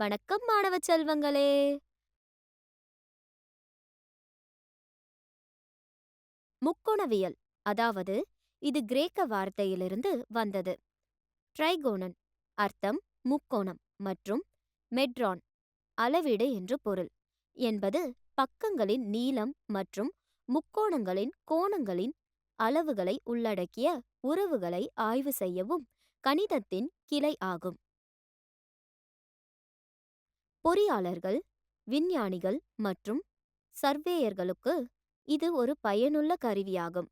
வணக்கம் மாணவ செல்வங்களே. முக்கோணவியல் அதாவது இது கிரேக்க வார்த்தையிலிருந்து வந்தது. ட்ரைகோனன் அர்த்தம் முக்கோணம் மற்றும் மெட்ரான் அளவீடு என்று பொருள் என்பது பக்கங்களின் நீளம் மற்றும் முக்கோணங்களின் கோணங்களின் அளவுகளை உள்ளடக்கிய உறவுகளை ஆய்வு செய்யவும் கணிதத்தின் கிளை ஆகும். பொறியாளர்கள், விஞ்ஞானிகள் மற்றும் சர்வேயர்களுக்கு இது ஒரு பயனுள்ள கருவியாகும்.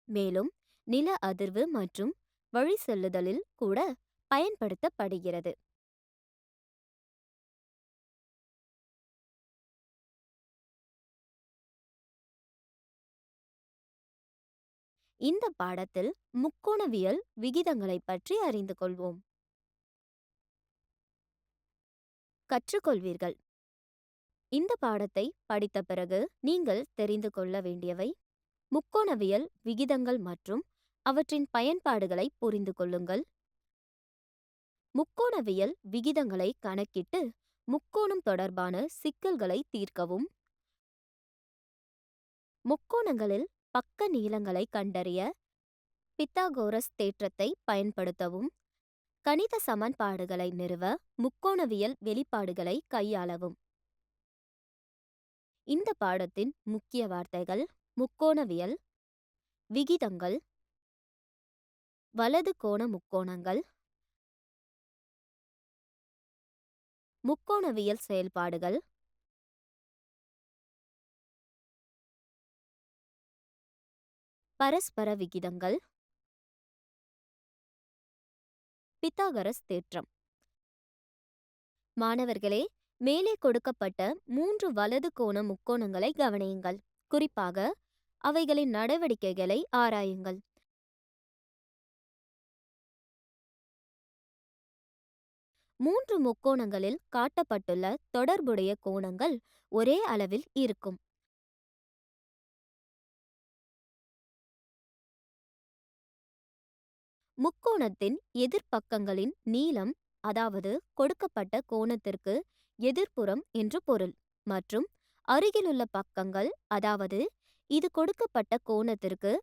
மேலும் நில அதிர்வு மற்றும் வழி செல்லுதலில் கூட பயன்படுத்தப்படுகிறது. இந்த பாடத்தில் முக்கோணவியல் விகிதங்களை பற்றி அறிந்து கொள்வோம். கற்றுக்கொள்வீர்கள். இந்த பாடத்தை படித்த பிறகு நீங்கள் தெரிந்து கொள்ள வேண்டியவை: முக்கோணவியல் விகிதங்கள் மற்றும் அவற்றின் பயன்பாடுகளை புரிந்து கொள்ளுங்கள். முக்கோணவியல் விகிதங்களை கணக்கிட்டு முக்கோணம் தொடர்பான சிக்கல்களை தீர்க்கவும். முக்கோணங்களில் பக்க நீளங்களை கண்டறிய பித்தாகோரஸ் தேற்றத்தை பயன்படுத்தவும். கணித சமன்பாடுகளை நிறுவ முக்கோணவியல் வெளிப்பாடுகளை கையாளவும். இந்த பாடத்தின் முக்கிய வார்த்தைகள்: முக்கோணவியல், விகிதங்கள், வலது கோண முக்கோணங்கள், முக்கோணவியல் செயல்பாடுகள், பரஸ்பர விகிதங்கள், பித்தாகரஸ் தேற்றம். மாணவர்களே, மேலே கொடுக்கப்பட்ட 3 வலது கோண முக்கோணங்களை கவனியுங்கள். குறிப்பாக அவைகளின் நடவடிக்கைகளை ஆராயுங்கள். மூன்று முக்கோணங்களில் காட்டப்பட்டுள்ள தொடர்புடைய கோணங்கள் ஒரே அளவில் இருக்கும். முக்கோணத்தின் எதிர்ப்பக்கங்களின் நீளம், அதாவது கொடுக்கப்பட்ட கோணத்திற்கு எதிர்ப்புறம் என்று பொருள், மற்றும் அருகிலுள்ள பக்கங்கள், அதாவது இது கொடுக்கப்பட்ட கோணத்திற்கு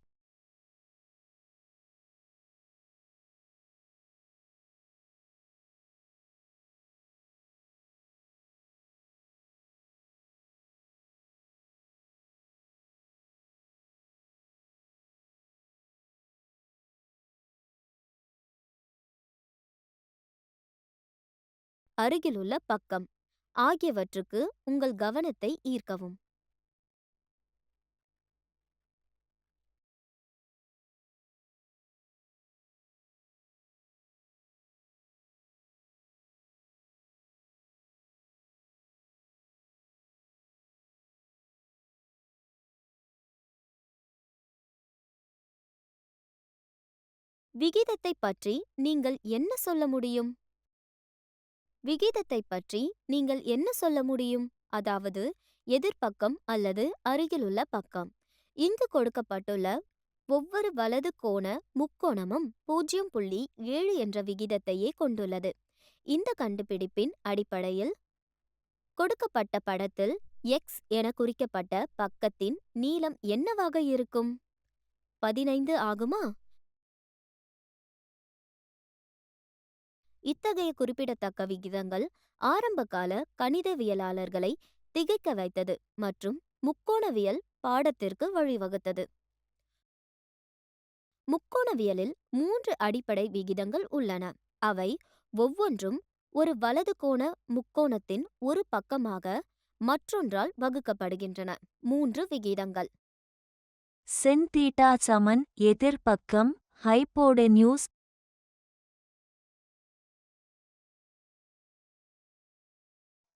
அருகிலுள்ள பக்கம் ஆகியவற்றுக்கு உங்கள் கவனத்தை ஈர்க்கவும். விகிதத்தை பற்றி நீங்கள் என்ன சொல்ல முடியும்? விகிதத்தை பற்றி நீங்கள் என்ன சொல்ல முடியும்? அதாவது எதிர்ப்பக்கம் அல்லது அருகிலுள்ள பக்கம். இங்கு கொடுக்கப்பட்டுள்ள ஒவ்வொரு வலது கோண முக்கோணமும் 0.7 என்ற விகிதத்தையே கொண்டுள்ளது. இந்த கண்டுபிடிப்பின் அடிப்படையில் கொடுக்கப்பட்ட படத்தில் x என குறிக்கப்பட்ட பக்கத்தின் நீளம் என்னவாக இருக்கும்? 15 ஆகுமா? இத்தகைய குறிப்பிடத்தக்க விகிதங்கள் ஆரம்பகால கணிதவியலாளர்களை திகைக்க வைத்தது மற்றும் முக்கோணவியல் பாடத்திற்கு வழிவகுத்தது. முக்கோணவியலில் 3 அடிப்படை விகிதங்கள் உள்ளன. அவை ஒவ்வொன்றும் ஒரு வலது கோண முக்கோணத்தின் ஒரு பக்கமாக மற்றொன்றால் வகுக்கப்படுகின்றன. 3 விகிதங்கள்: சென் தீட்டா சமன் எதிர்பக்கம் ஹைப்போடென்யூஸ்,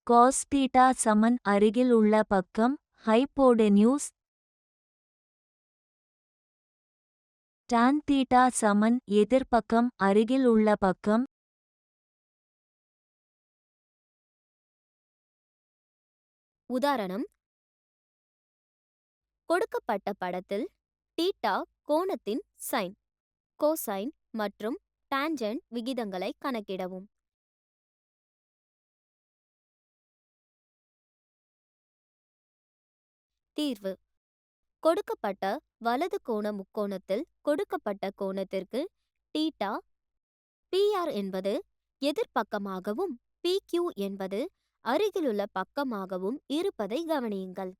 காஸ் தீட்டா சமன் அருகில் உள்ள பக்கம் ஹைப்போடென்யூஸ், டான் தீட்டா சமன் எதிர்பக்கம் அருகில் உள்ள பக்கம். உதாரணம்: கொடுக்கப்பட்ட படத்தில் தீட்டா கோணத்தின் சைன், கோசைன் மற்றும் டான்ஜென்ட் விகிதங்களை கணக்கிடவும். தீர்வு: கொடுக்கப்பட்ட வலது கோண முக்கோணத்தில் கொடுக்கப்பட்ட கோணத்திற்கு தீட்டா PR என்பது எதிர்ப்பக்கமாகவும் PQ என்பது அருகிலுள்ள பக்கமாகவும் இருப்பதை கவனியுங்கள்.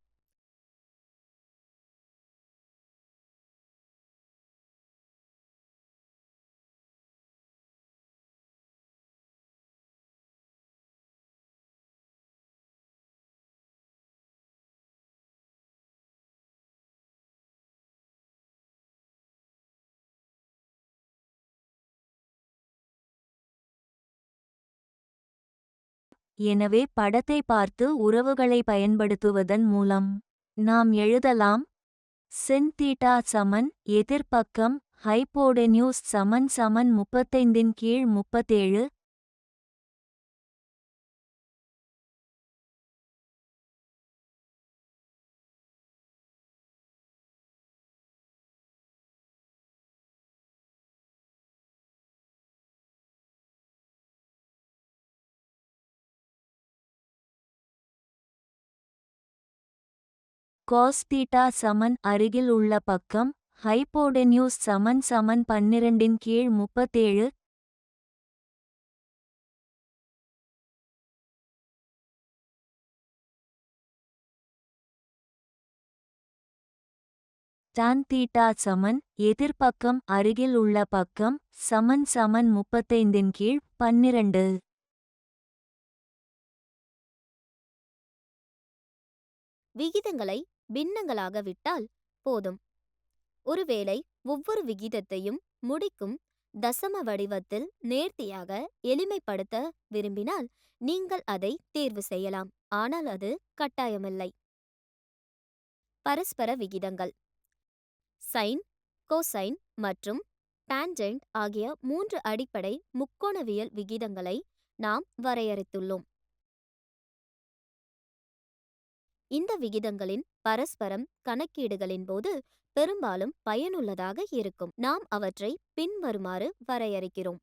எனவே படத்தை பார்த்து உறவுகளை பயன்படுத்துவதன் மூலம் நாம் எழுதலாம். sin தீட்டா சமன் எதிர்ப்பக்கம் ஹைப்போடென்யூஸ் சமன் 35/37. cos தீட்டா சமன் அருகில் உள்ள பக்கம் ஹைப்போடென்யூஸ் சமன் 12/37. tan தீட்டா சமன் எதிர்ப்பக்கம் அருகில் உள்ள பக்கம் சமன் 35/12. விகிதங்களை பின்னங்களாக விட்டால் போதும். ஒருவேளை ஒவ்வொரு விகிதத்தையும் முடிக்கும் தசம வடிவத்தில் நேர்த்தியாக எளிமைப்படுத்த விரும்பினால் நீங்கள் அதை தேர்வு செய்யலாம், ஆனால் அது கட்டாயமில்லை. பரஸ்பர விகிதங்கள் சைன், கோசைன் மற்றும் டான்ஜென்ட் ஆகிய 3 அடிப்படை முக்கோணவியல் விகிதங்களை நாம் வரையறுத்துள்ளோம். இந்த விகிதங்களின் பரஸ்பரம் கணக்கீடுகளின் போது பெரும்பாலும் பயனுள்ளதாக இருக்கும். நாம் அவற்றை பின்வருமாறு வரையறுக்கிறோம்.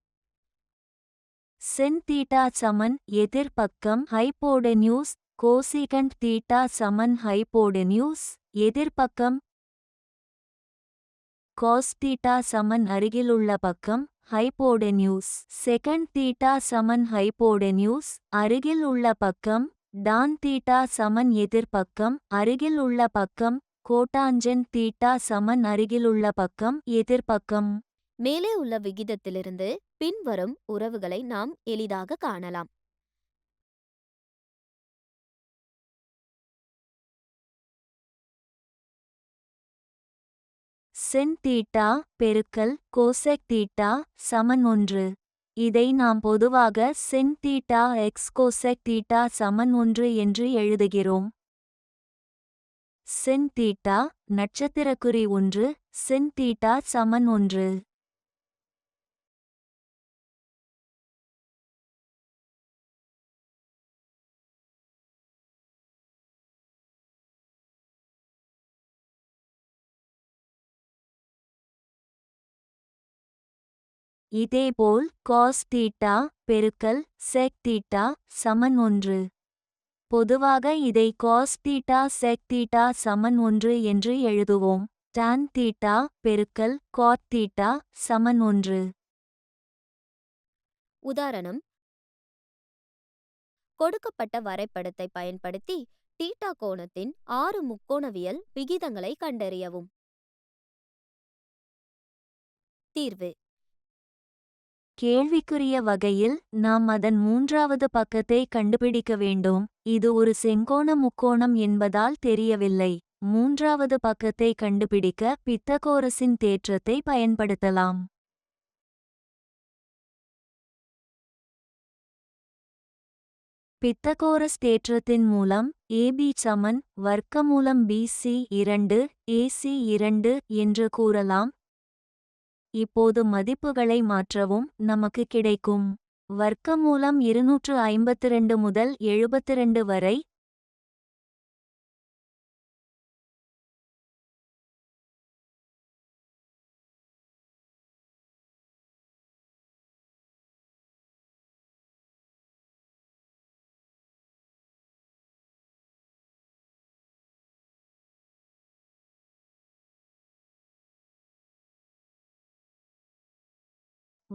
sin தீட்டா சமன் எதிர்ப்பக்கம் ஹைப்போடென்யூஸ் கோசிகண்ட் தீட்டா சமன் ஹைப்போடென்யூஸ் எதிர்ப்பக்கம் cos தீட்டா சமன் அருகிலுள்ள பக்கம் ஹைப்போடென்யூஸ் செகண்ட் தீட்டா சமன் ஹைப்போடென்யூஸ் அருகில் உள்ள பக்கம் டான் தீட்டா சமன் எதிர்ப்பக்கம் அருகில் உள்ள பக்கம் கோடாஞ்சென்ட் தீட்டா சமன் அருகிலுள்ள பக்கம் எதிர்ப்பக்கம். மேலே உள்ள விகிதத்திலிருந்து பின்வரும் உறவுகளை நாம் எளிதாக காணலாம். sin தீட்டா பெருக்கல் கோசெக் தீட்டா சமன் 1. இதை நாம் பொதுவாக sin தீட்டா x கோசெக் தீட்டா சமன் 1 என்று எழுதுகிறோம். sin தீட்டா நட்சத்திரக்குறி 1 sin தீட்டா சமன் 1. இதேபோல் cos தீட்டா பெருக்கல் sec தீட்டா சமன் 1. பொதுவாக இதை cos தீட்டா sec தீட்டா சமன் 1 என்று எழுதுவோம். tan தீட்டா பெருக்கல் cot தீட்டா சமன் 1. உதாரணம்: கொடுக்கப்பட்ட வரைபடத்தை பயன்படுத்தி தீட்டா கோணத்தின் 6 முக்கோணவியல் விகிதங்களை கண்டறியவும். தீர்வு: கேள்விக்குரிய வகையில் நாம் அதன் 3வது பக்கத்தை கண்டுபிடிக்க வேண்டும். இது ஒரு செங்கோண முக்கோணம் என்பதால் தெரியவில்லை. 3வது பக்கத்தை கண்டுபிடிக்க பித்தகோரஸின் தேற்றத்தை பயன்படுத்தலாம். பித்தகோரஸ் தேற்றத்தின் மூலம் AB சமன் வர்க்கமூலம் BC 2 AC 2 என்று கூறலாம். இப்போது மதிப்புகளை மாற்றவும் நமக்கு கிடைக்கும். வர்க்கமூலம் 252 முதல் 72 வரை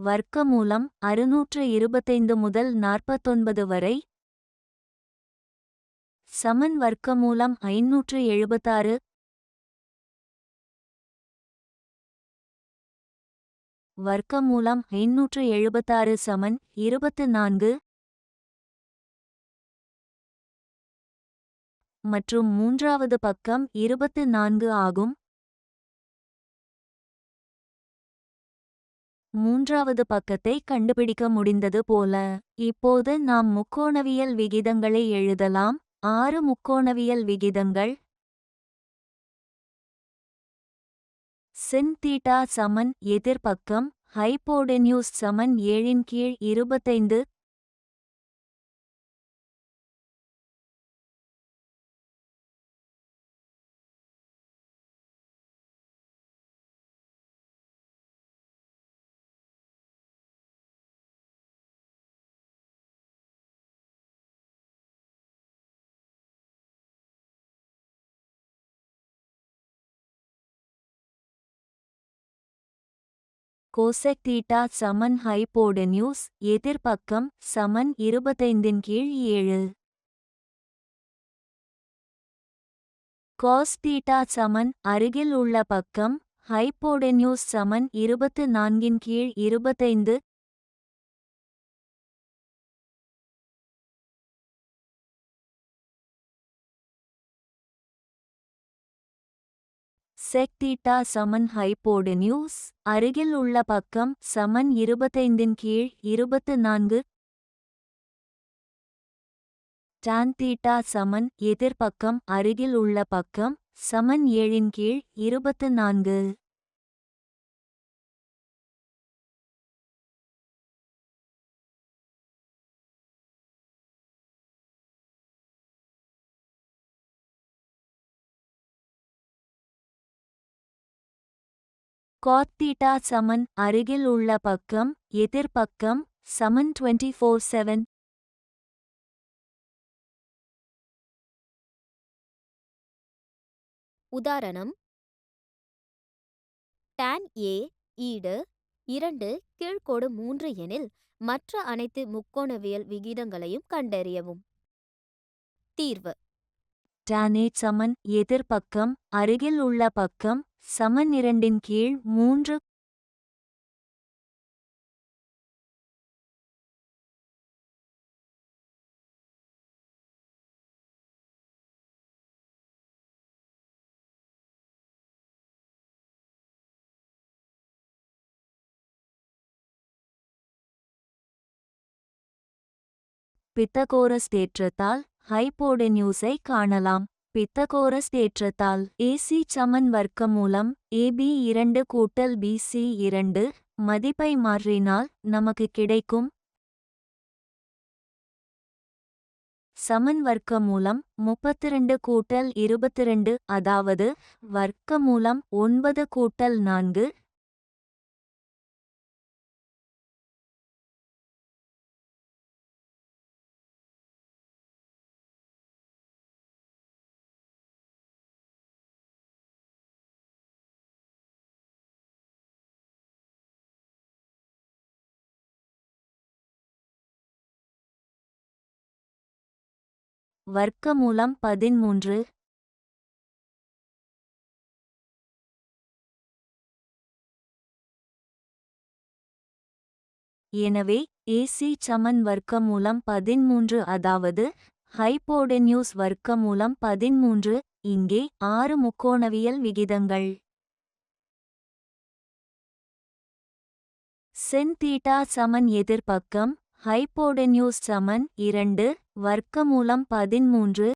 வர்க்கமூலம் 625 முதல் 49 வரை சமன் வர்க்கமூலம் 576 வர்க்கமூலம் 576 சமன் 24 மற்றும் மூன்றாவது பக்கம் 24 ஆகும். மூன்றாவது பக்கத்தை கண்டுபிடிக்க முடிந்தது போல. இப்போது நாம் முக்கோணவியல் விகிதங்களை எழுதலாம். 6 முக்கோணவியல் விகிதங்கள். சின் தீட்டா சமன் எதிர்பக்கம் ஹைபோடென்யூஸ் சமன் 7/25. கோசெக் தீட்டா சமன் ஹைபோடென்யூஸ் எதிர்பக்கம் சமன் 25/7. காஸ் தீட்டா சமன் அருகில் உள்ள பக்கம் ஹைபோடென்யூஸ் சமன் 24/25. செக் தீட்டா சமன் ஹைபோடென்யூஸ் அருகில் உள்ள பக்கம் சமன் 25/24. டான் தீட்டா சமன் எதிர்பக்கம் அருகில் உள்ள பக்கம் சமன் 7/24. காட் தீட்டா சமன் அருகில் உள்ள பக்கம் எதிர்பக்கம் சமன் 24/7. உதாரணம் tan a ஈடு 2 கீழ்க்கோடு 3 எனில் மற்ற அனைத்து முக்கோணவியல் விகிதங்களையும் கண்டறியவும். தீர்வு tan a சமன் எதிர்பக்கம் அருகில் உள்ள பக்கம் சமன் 2/3. பித்தகோரஸ் தேற்றத்தால் ஹைபோடென்யூஸை காணலாம். பித்தகோரஸ் தேற்றத்தால் AC சமன் வர்க்கமூலம் AB 2 கூட்டல் BC 2 மதிப்பை மாற்றினால் நமக்கு கிடைக்கும் சமன் வர்க்கமூலம் 32 கூட்டல் 22 அதாவது வர்க்கமூலம் 9 கூட்டல் 4. வர்க்கமூலம் 13. எனவே AC சமன் வர்க்கமூலம் 13 அதாவது ஹைபோடென்யூஸ் வர்க்கமூலம் 13. இங்கே 6 முக்கோணவியல் விகிதங்கள். சின் தீட்டா சமன் எதிர்பக்கம் ஹைபோடென்யூஸ் சமன் 2 வர்க்கமூலம் 13.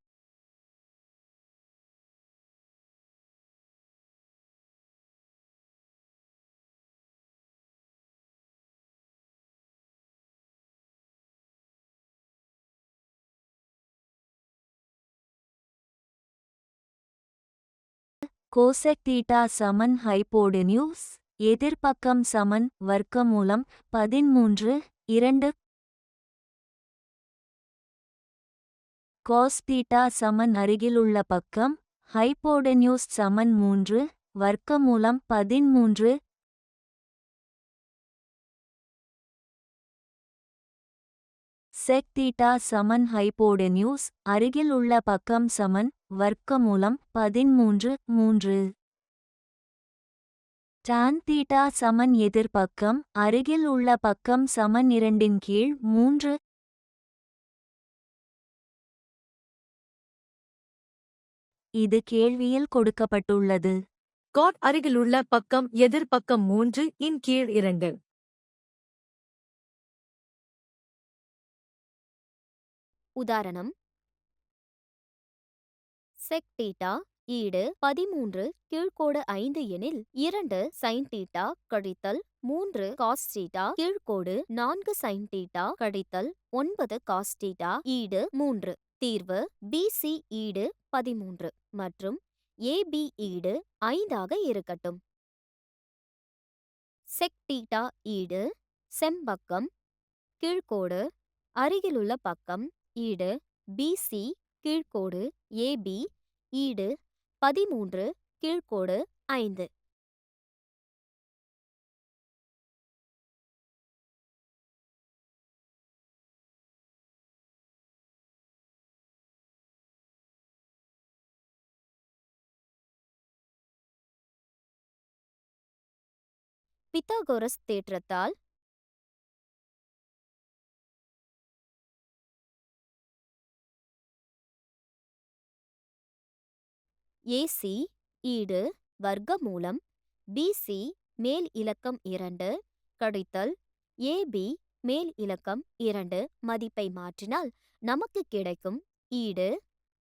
கோசெக் தீட்டா சமன் ஹைபோடென்யூஸ் எதிர்பக்கம் சமன் வர்க்கமூலம் 13 2. காஸ் தீட்டா சமன் அருகிலுள்ள பக்கம் ஹைபோடென்யூஸ் சமன் 3 வர்க்கமூலம் 13. செக் தீட்டா சமன் ஹைபோடென்யூஸ் அருகில் உள்ள பக்கம் சமன் வர்க்கமூலம் 13 டான் தீட்டா சமன் எதிர்பக்கம் அருகில் உள்ள பக்கம் சமன் 2/3 இது கேள்வியில் கொடுக்கப்பட்டுள்ளது. காட் அருகிலுள்ள பக்கம் எதிர்பக்கம் 3/2. உதாரணம் செக் தீட்டா ஈடு 13 கீழ்க்கோடு 5 எனில் 2 சைன் தீட்டா கழித்தல் 3 காஸ் தீட்டா கீழ்க்கோடு 4 சைன் தீட்டா கழித்தல் 9 காஸ் தீட்டா ஈடு 3. தீர்வு பிசி ஈடு 13 மற்றும் ஏபி ஈடு 5 ஆக இருக்கட்டும். செக் தீட்டா ஈடு செம்பக்கம் கீழ்க்கோடு அருகிலுள்ள பக்கம் ஈடு பிசி கீழ்க்கோடு ஏபி ஈடு 13 கீழ்க்கோடு 5. பித்தாகோரஸ் தேற்றத்தால் ஏசி ஈடு வர்க்கமூலம் பிசி மேல் இலக்கம் 2 கழித்தல் ஏபி மேல் இலக்கம் 2 மதிப்பை மாற்றினால் நமக்கு கிடைக்கும் ஈடு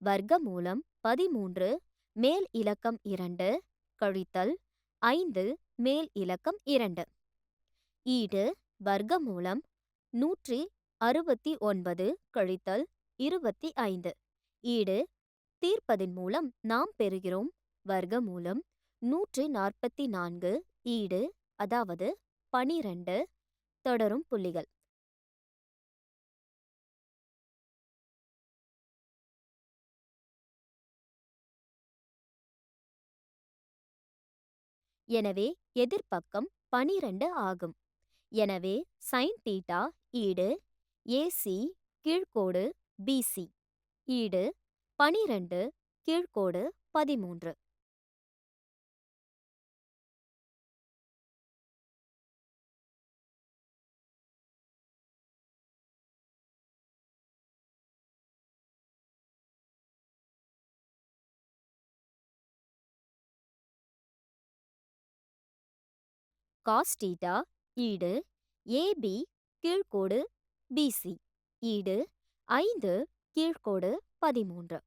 வர்க்கமூலம் 13 மேல் இலக்கம் 2 கழித்தல் 5 மேல் இலக்கம் 2. ஈடு வர்க்கமூலம் 169 கழித்தல் 25. ஈடு தீர்ப்பதின் மூலம் நாம் பெறுகிறோம் வர்க்கமூலம் 144 ஈடு அதாவது 12. தொடரும் புள்ளிகள். எனவே எதிர்பக்கம் 12 ஆகும். எனவே சைன் தீட்டா ஈடு ஏசி கீழ்க்கோடு பிசி ஈடு 12 கீழ்க்கோடு 13. காஸ் தீட்டா ஈடு ஏபி கீழ்க்கோடு பிசி ஈடு 5 கீழ்க்கோடு 13.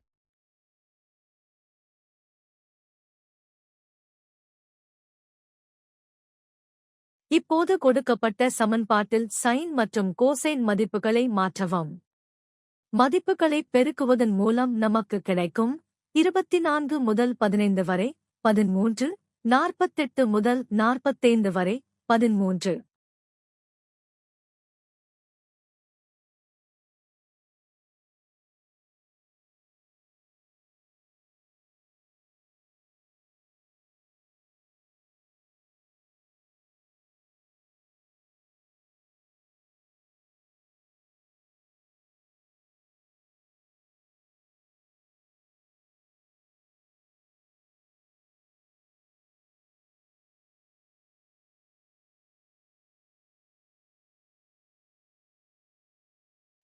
இப்போது கொடுக்கப்பட்ட சமன்பாட்டில் சைன் மற்றும் கோசைன் மதிப்புகளை மாற்றவும். மதிப்புகளை பெருக்குவதன் மூலம் நமக்கு கிடைக்கும் 24 முதல் 15 வரை 13, 48 முதல் 45 வரை 13.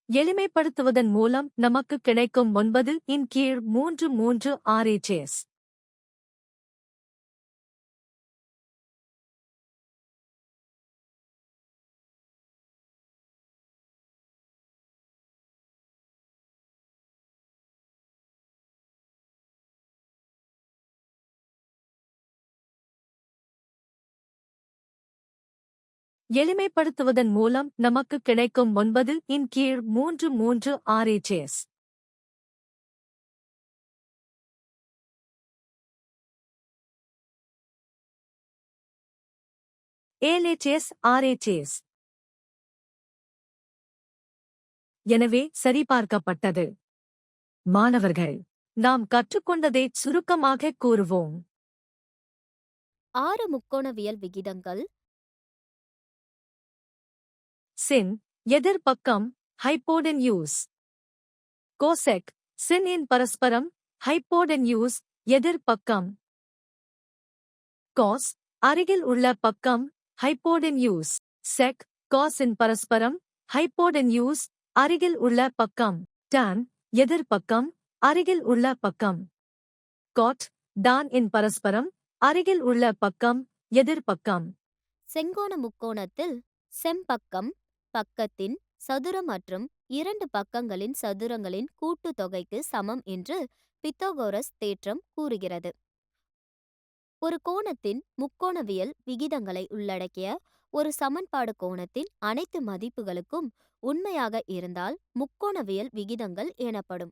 எளிமைப்படுத்துவதன் மூலம் நமக்கு கிடைக்கும் 9/3 RHS. எளிமைப்படுத்துவதன் மூலம் நமக்கு கிடைக்கும் 9/3 RHS. LHS RHS. எனவே சரிபார்க்கப்பட்டது. மாணவர்கள், நாம் கற்றுக்கொண்டதை சுருக்கமாக கூறுவோம். 6 முக்கோணவியல் விகிதங்கள். சின் எதிர்பக்கம் ஹைப்போடென்யூஸ். கோசெக் சின் இன் பரஸ்பரம், ஹைப்போடென்யூஸ் எதிர் பக்கம். காஸ் அருகில் உள்ள பக்கம், ஹைப்போடென்யூஸ். செக் காஸ் இன் பரஸ்பரம், ஹைப்போடென்யூஸ் அருகில் உள்ள பக்கம். டான் எதிர் பக்கம், அருகில் உள்ள பக்கம். காட் டான் இன் பரஸ்பரம், அருகில் உள்ள பக்கம், எதிர் பக்கம். செங்கோண முக்கோணத்தில் செம்பக்கம் பக்கத்தின் சதுரம் மற்றும் இரண்டு பக்கங்களின் சதுரங்களின் கூட்டுத்தொகைக்கு சமம் என்று பித்தகோரஸ் தேற்றம் கூறுகிறது. ஒரு கோணத்தின் முக்கோணவியல் விகிதங்களை உள்ளடக்கிய ஒரு சமன்பாடு கோணத்தின் அனைத்து மதிப்புகளுக்கும் உண்மையாக இருந்தால் முக்கோணவியல் விகிதங்கள் எனப்படும்.